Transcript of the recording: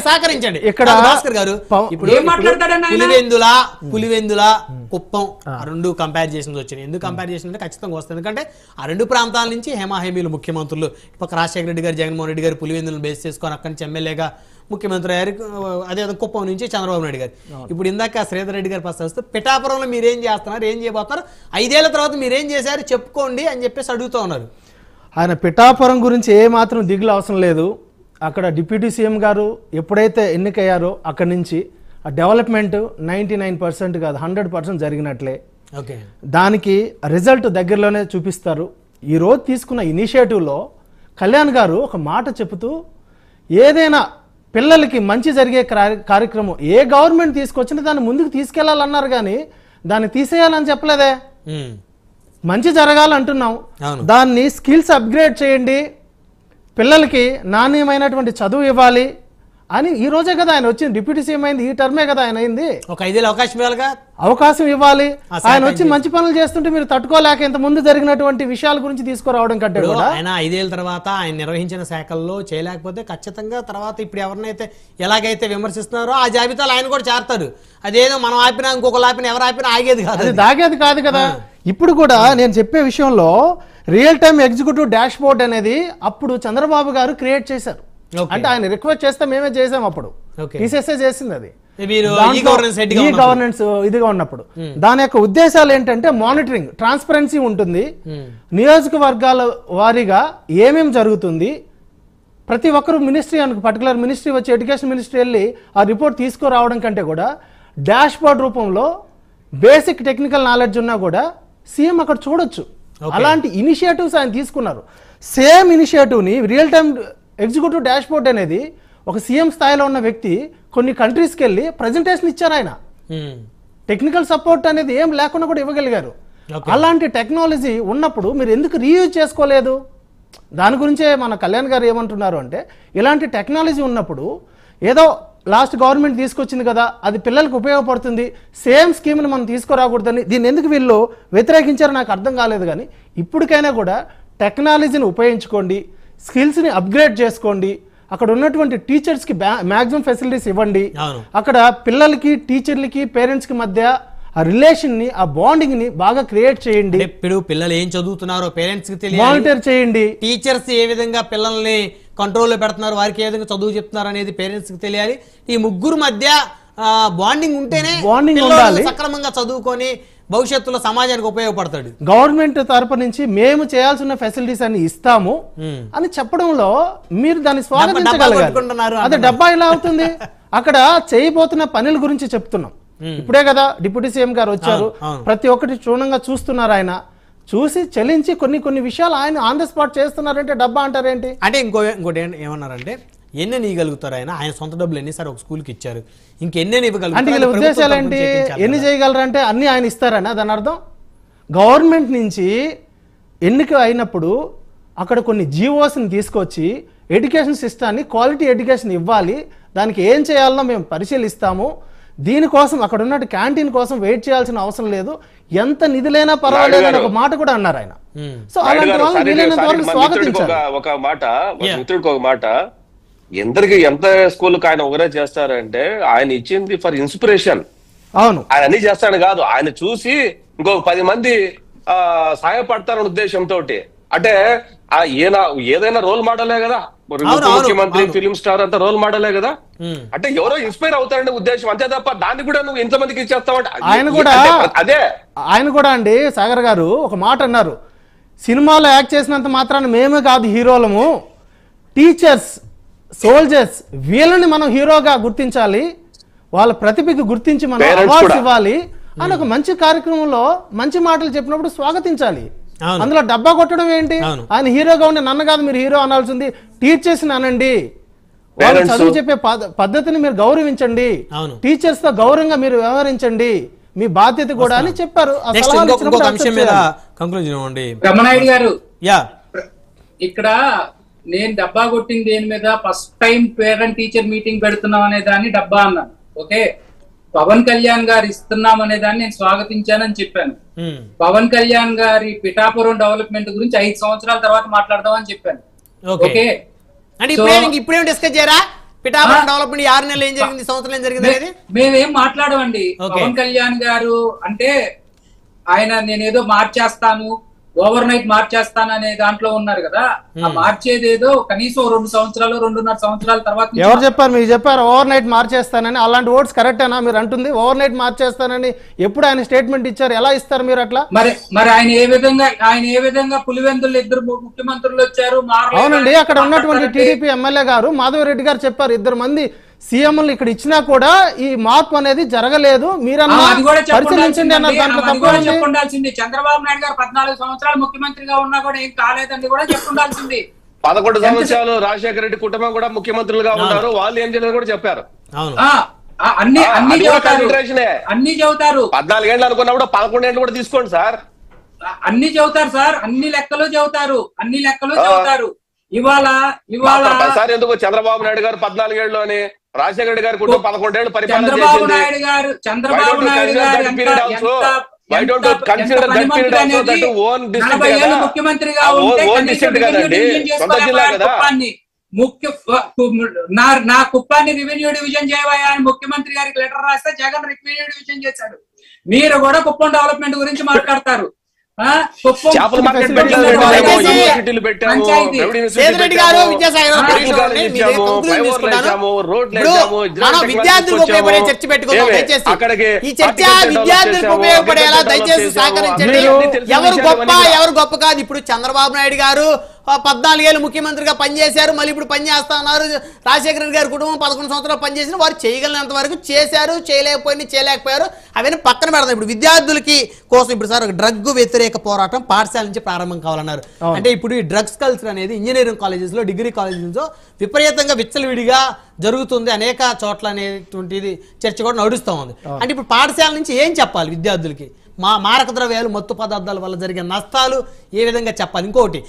సహకరించండి ఇక్కడ భాస్కర్ గారు. ఇప్పుడు పులివెందుల కుప్పం రెండు కంపేర్ చేసినది వచ్చినాయి. ఎందుకు కంపేర్ చేసినట్టు ఖచ్చితంగా వస్తుంది. ఎందుకంటే ఆ రెండు ప్రాంతాల నుంచి హేమాహేమీలు ముఖ్యమంత్రులు పక్క రాజశేఖర రెడ్డి గారు, జగన్మోహన్ రెడ్డి గారు పులివెందులను బేస్ చేసుకొని అక్కడి నుంచి ఎమ్మెల్యేగా ముఖ్యమంత్రి అయ్యారు. అదే కుప్పం నుంచి చంద్రబాబు నాయుడు గారు. ఇప్పుడు ఇందాక శ్రీధర్ రెడ్డి గారు ప్రస్తావిస్తే పిఠాపురంలో మీరేం చేస్తున్నారు, ఏం చేయబోతున్నారు, 5 ఏళ్ల తర్వాత మీరేం చేశారు చెప్పుకోండి అని చెప్పేసి అడుగుతూ ఉన్నారు. ఆయన పిఠాపురం గురించి ఏమాత్రం దిగులు అవసరం లేదు. అక్కడ డిప్యూటీ సీఎం గారు ఎప్పుడైతే ఎన్నికయ్యారో అక్కడి నుంచి ఆ డెవలప్మెంట్ 99% కాదు 100% జరిగినట్లే. దానికి రిజల్ట్ దగ్గరలోనే చూపిస్తారు. ఈరోజు తీసుకున్న ఇనిషియేటివ్లో కళ్యాణ్ గారు ఒక మాట చెబుతూ ఏదైనా పిల్లలకి మంచి జరిగే కార్యక్రమం ఏ గవర్నమెంట్ తీసుకొచ్చినా దాన్ని ముందుకు తీసుకెళ్లాలన్నారు, కానీ దాన్ని తీసేయాలని చెప్పలేదే. మంచి జరగాలంటున్నాం, దాన్ని స్కిల్స్ అప్గ్రేడ్ చేయండి, పిల్లలకి నాణ్యమైనటువంటి చదువు ఇవ్వాలి అని ఈ రోజే కదా ఆయన వచ్చింది. డిప్యూటీ సీఎం అయింది ఈ టర్మే కదా ఆయన అయింది. ఒక 5 ఏళ్ళ అవకాశం ఇవ్వాలి. ఆయన వచ్చి మంచి పనులు చేస్తుంటే మీరు తట్టుకోలేక ఇంత ముందు జరిగినటువంటి విషయాల గురించి తీసుకురావడం కంటే ఆయన 5 ఏళ్ళ తర్వాత ఆయన నిర్వహించిన శాఖల్లో చేయలేకపోతే ఖచ్చితంగా తర్వాత ఇప్పుడు ఎవరినైతే ఎలాగైతే విమర్శిస్తున్నారో ఆ జాబితాలో ఆయన కూడా చేరతారు. అదేదో మనం ఆపినా ఇంకొకరు ఆపినా ఎవరు ఆపినా ఆగేది కాదు, అది దాగేది కాదు కదా. ఇప్పుడు కూడా నేను చెప్పే విషయంలో real time executive dashboard అనేది అప్పుడు చంద్రబాబు గారు క్రియేట్ చేశారు. అంటే ఆయన రిక్వెస్ట్ చేస్తే మేమే చేసాం, అప్పుడు టీసీఎస్ఏ చేసింది. అది ఈ గవర్నెన్స్ ఇదిగా ఉన్నప్పుడు దాని యొక్క ఉద్దేశాలు ఏంటంటే మానిటరింగ్, ట్రాన్స్పరెన్సీ ఉంటుంది, నియోజకవర్గాల వారీగా ఏమేమి జరుగుతుంది, ప్రతి ఒక్కరు మినిస్ట్రీ అనుకు పర్టికులర్ మినిస్ట్రీ వచ్చి ఎడ్యుకేషన్ మినిస్ట్రీ వెళ్ళి ఆ రిపోర్ట్ తీసుకురావడం కంటే కూడా డాష్ బోర్డ్ రూపంలో బేసిక్ టెక్నికల్ నాలెడ్జ్ ఉన్నా కూడా సీఎం అక్కడ చూడొచ్చు. అలాంటి ఇనిషియేటివ్స్ ఆయన తీసుకున్నారు. సేమ్ ఇనిషియేటివ్ని real time executive dashboard అనేది ఒక సీఎం స్థాయిలో ఉన్న వ్యక్తి కొన్ని కంట్రీస్కి వెళ్ళి ప్రజెంటేషన్ ఇచ్చారు. ఆయన టెక్నికల్ సపోర్ట్ అనేది ఏం లేకుండా కూడా ఇవ్వగలిగారు. అలాంటి టెక్నాలజీ ఉన్నప్పుడు మీరు ఎందుకు రీయూజ్ చేసుకోలేదు? దాని గురించే మన కళ్యాణ్ గారు ఏమంటున్నారు అంటే, ఇలాంటి టెక్నాలజీ ఉన్నప్పుడు ఏదో లాస్ట్ గవర్నమెంట్ తీసుకొచ్చింది కదా అది పిల్లలకు ఉపయోగపడుతుంది, సేమ్ స్కీమ్ని మనం తీసుకురాకూడదని దీన్ని ఎందుకు వీళ్ళు వ్యతిరేకించారో నాకు అర్థం కాలేదు. కానీ ఇప్పటికైనా కూడా టెక్నాలజీని ఉపయోగించుకోండి, స్కిల్స్ని అప్గ్రేడ్ చేసుకోండి, అక్కడ ఉన్నటువంటి టీచర్స్కి మ్యాక్సిమం ఫెసిలిటీస్ ఇవ్వండి, అక్కడ పిల్లలకి టీచర్లకి పేరెంట్స్కి మధ్య ఆ రిలేషన్ని ఆ బాండింగ్ ని బాగా క్రియేట్ చేయండి. ఇప్పుడు పిల్లలు ఏం చదువుతున్నారో పేరెంట్స్ కి తెలియాలి, మానిటర్ చేయండి. టీచర్స్ ఏ విధంగా పిల్లల్ని కంట్రోల్లో పెడుతున్నారు, వారికి ఏ విధంగా చదువు చెప్తున్నారు అనేది పేరెంట్స్ కి తెలియాలి. ఈ ముగ్గురు మధ్య బాండింగ్ ఉంటేనే సక్రమంగా చదువుకొని భవిష్యత్తులో సమాజానికి ఉపయోగపడతాడు. గవర్నమెంట్ తరపు నుంచి మేము చేయాల్సిన ఫెసిలిటీస్ అన్ని ఇస్తాము అని చెప్పడంలో మీరు దాన్ని స్వాగతించగలగాలి. అదే డబ్బా ఇలా అవుతుంది. అక్కడ చేయబోతున్న పనుల గురించి చెప్తున్నాం. ఇప్పుడే కదా డిప్యూటీ సీఎం గారు వచ్చారు, ప్రతి ఒక్కటి క్షుణ్ణంగా చూస్తున్నారు. ఆయన చూసి చెల్లించి కొన్ని విషయాలు ఆయన ఆన్ ద స్పాట్ చేస్తున్నారంటే డబ్బా అంటారేంటి? అంటే ఇంకోటి ఏమన్నారంటే ఎన్ని ఇవ్వగలుగుతారు ఆయన సొంత డబ్బులు ఎన్నిసారి ఒక స్కూల్కి ఇచ్చారు, ఇంకెన్ని ఇవ్వగలుగుతారు అంటే వీళ్ళ ఉద్దేశాలు ఏంటి? ఎన్ని చేయగలరంటే అన్ని ఆయన ఇస్తారని దాని అర్థం. గవర్నమెంట్ నుంచి ఎన్నిక అయినప్పుడు అక్కడ కొన్ని జీవోస్ని తీసుకొచ్చి ఎడ్యుకేషన్ సిస్టాన్ని క్వాలిటీ ఎడ్యుకేషన్ ఇవ్వాలి, దానికి ఏం చేయాలనో మేము పరిశీలిస్తాము, దీనికోసం అక్కడ ఉన్న క్యాంటీన్ కోసం వెయిట్ చేయాల్సిన అవసరం లేదు, ఎంత నిధులైనా పర్వాలేదు అని ఒక మాట కూడా అన్నారు ఆయన. సో అలాంటి వాళ్ళు వీలైనంత వరకు స్వాగతించారు. ఒక మాట ఎందరికి ఎంత స్కూల్ ఆయన ఒకరే చేస్తారంటే ఆయన ఇచ్చింది ఫర్ ఇన్స్పిరేషన్. అవును, ఆయన అన్ని చేస్తాడు కాదు, ఆయన చూసి ఇంకొక 10 మంది సహాయపడతారన్న ఉద్దేశంతో. అంటే ఏదైనా రోల్ మోడలే కదా, ముఖ్యమంత్రి ఫిలిం స్టార్ అంతా రోల్ మోడలే కదా. అంటే ఎవరో ఇన్స్పైర్ అవుతారనే ఉద్దేశం అంతే తప్ప దాన్ని కూడా నువ్వు ఇంతమందికి ఇచ్చేస్తావంటే ఆయన కూడా అండి. సాగర్ గారు ఒక మాట అన్నారు, సినిమాలో యాక్ట్ చేసినంత మాత్రాన మేమే కాదు హీరోలము, టీచర్స్ సోల్జర్స్ వీళ్ళని మనం హీరోగా గుర్తించాలి, వాళ్ళ ప్రతిభకి గుర్తించి మనం అవార్డ్స్ ఇవ్వాలి అని ఒక మంచి కార్యక్రమంలో మంచి మాటలు చెప్పినప్పుడు స్వాగతించాలి. అందులో డబ్బా కొట్టడం ఏంటి? ఆయన హీరోగా ఉండి నన్ను కాదు మీరు హీరో అనాల్సింది, టీచర్స్ ని అనండి, వాళ్ళు చదువు చెప్పే పద్ధతిని మీరు గౌరవించండి, టీచర్స్ తో గౌరవంగా మీరు వ్యవహరించండి, మీ బాధ్యత కూడా అని చెప్పారు. రమణాయుడు గారు, ఇక్కడ నేను డబ్బా కొట్టింది దేని మీద, first time parent teacher meeting పెడుతున్నాం అనే దాన్ని డబ్బా అన్నాను. ఓకే, పవన్ కళ్యాణ్ గారు ఇస్తున్నాం అనే దాన్ని నేను స్వాగతించానని చెప్పాను. పవన్ కళ్యాణ్ గారి పిఠాపురం డెవలప్మెంట్ గురించి 5 సంవత్సరాల తర్వాత మాట్లాడదామని చెప్పాను. ఓకే, ఇప్పుడే డిస్కస్ చేయరా? పిఠాపురం డెవలప్మెంట్ 6 నెలలు ఏం జరిగింది, సంవత్సరం ఏం జరిగింది అనేది మేమేం మాట్లాడమండి. పవన్ కళ్యాణ్ గారు అంటే ఆయన నేనేదో మార్చేస్తాను, ఓవర్ నైట్ మార్చేస్తాను అనే దాంట్లో ఉన్నారు కదా. ఆ మార్చేదేదో కనీసం 2 సంవత్సరాలు 2.5 సంవత్సరాల తర్వాత. ఎవరు చెప్పారు? మీరు చెప్పారు ఓవర్ నైట్ మార్చేస్తానని. అలాంటి వర్డ్స్ కరెక్టేనా మీరు అంటుంది? ఓవర్ నైట్ మార్చేస్తానని ఎప్పుడు ఆయన స్టేట్మెంట్ ఇచ్చారు? ఎలా ఇస్తారు మీరు అట్లా? మరి ఆయన ఏ విధంగా పులివెందులు 2 ముఖ్యమంత్రులు వచ్చారు. అవునండి, అక్కడ ఉన్నటువంటి టీడీపీ ఎమ్మెల్యే గారు మాధవరెడ్డి గారు చెప్పారు 2 మంది సీఎంలు ఇక్కడ ఇచ్చినా కూడా ఈ మార్పు అనేది జరగలేదు, మీరన్నా పరిశీలించండి అన్నారు. దాంట్లో చెప్పుండాల్సింది. చంద్రబాబు నాయుడు గారు 14 సంవత్సరాలు ముఖ్యమంత్రిగా ఉన్నా కూడా ఏం కాలేదండి కూడా చెప్పుండాల్సింది. 11 సంవత్సరాలు రాజశేఖర రెడ్డి కుటుంబం కూడా ముఖ్యమంత్రులుగా ఉన్నారు, వాళ్ళు ఏం చేయలేదు కూడా చెప్పారు. అన్ని చెబుతారు. 14 ఏళ్ళు అనుకున్నప్పుడు 11 ఏళ్ళు కూడా తీసుకోండి సార్. అన్ని చెబుతారు సార్, అన్ని లెక్కలు చెబుతారు. ఇవాళ సార్ ఎందుకు చంద్రబాబు నాయుడు గారు 14 ఏళ్ళు అని, రాజశేఖర రెడ్డి గారి కుటుంబం 11 ఏళ్ళు పరిపాలన చేసింది. చంద్రబాబు నాయుడు గారు ముఖ్యమంత్రిగా నా కుప్పాన్ని రెవెన్యూ డివిజన్ చేయవా అని ముఖ్యమంత్రి గారికి లెటర్ రాస్తే జగన్ రెవెన్యూ డివిజన్ చేశాడు. మీరు కూడా కుప్పం డెవలప్మెంట్ గురించి మాట్లాడతారు. విద్యార్థులకు ఉపయోగపడే చర్చ పెట్టుకుందాం దయచేసి. ఈ చర్చ విద్యార్థులకు ఉపయోగపడేలా దయచేసి సహకరించండి. ఎవరు గొప్ప కాదు. ఇప్పుడు చంద్రబాబు నాయుడు గారు 14 ఏళ్ళు ముఖ్యమంత్రిగా పనిచేశారు, మళ్ళీ ఇప్పుడు పని చేస్తా ఉన్నారు. రాజశేఖర రెడ్డి గారి కుటుంబం 11 సంవత్సరాలు పనిచేసిన వారు చేయగలిగినంత వరకు చేశారు, చేయలేకపోయారు అవన్నీ పక్కన పెడతాం. ఇప్పుడు విద్యార్థులకి కోసం ఇప్పుడు సార్ డ్రగ్ వ్యతిరేక పోరాటం పాఠశాల నుంచి ప్రారంభం కావాలన్నారు. అంటే ఇప్పుడు ఈ డ్రగ్స్ కల్చర్ అనేది ఇంజనీరింగ్ కాలేజెస్ లో, డిగ్రీ కాలేజెస్ లో విపరీతంగా విచ్చలవిడిగా జరుగుతుంది అనేక చోట్ల అనేటువంటిది చర్చ కూడా నడుస్తూ ఉంది. అంటే ఇప్పుడు పాఠశాల నుంచి ఏం చెప్పాలి విద్యార్థులకి? మారక ద్రవ్యాలు, మత్తు పదార్థాల వల్ల జరిగే నష్టాలు ఏ విధంగా చెప్పాలి? ఇంకోటి